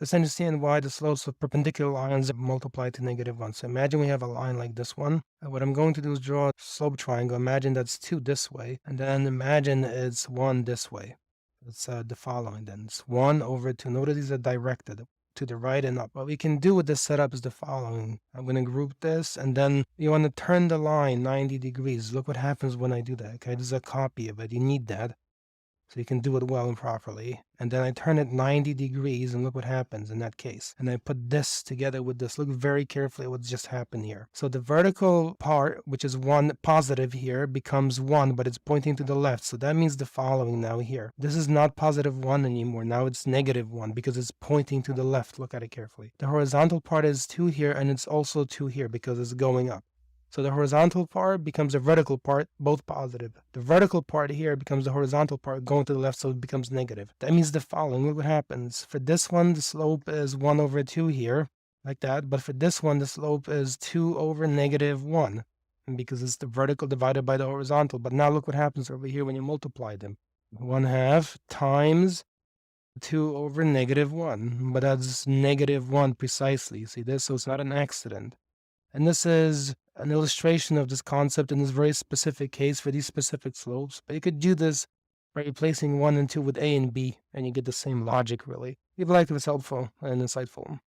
Let's understand why the slopes of perpendicular lines multiply to -1. So imagine we have a line like this one. What I'm going to do is draw a slope triangle. Imagine that's 2 this way, and then imagine it's 1 this way. It's the following then. It's 1 over 2. Notice these are directed to the right and up. What we can do with this setup is the following. I'm going to group this, and then you want to turn the line 90 degrees. Look what happens when I do that. Okay, this is a copy of it. You need that, so you can do it well and properly. And then I turn it 90 degrees, and look what happens in that case. And I put this together with this. Look very carefully at what's just happened here. So the vertical part, which is 1 positive here, becomes 1, but it's pointing to the left. So that means the following now here. This is not positive 1 anymore. Now it's -1 because it's pointing to the left. Look at it carefully. The horizontal part is 2 here, and it's also 2 here because it's going up. So the horizontal part becomes the vertical part, both positive. The vertical part here becomes the horizontal part going to the left, so it becomes negative. That means the following. Look what happens. For this one, the slope is 1 over 2 here, like that. But for this one, the slope is 2 over -1, because it's the vertical divided by the horizontal. But now look what happens over here when you multiply them. 1/2 times 2 over -1. But that's -1 precisely. See this? So it's not an accident. And this is an illustration of this concept in this very specific case for these specific slopes. But you could do this by replacing 1 and 2 with A and B, and you get the same logic, really. Leave a like if it's helpful and insightful.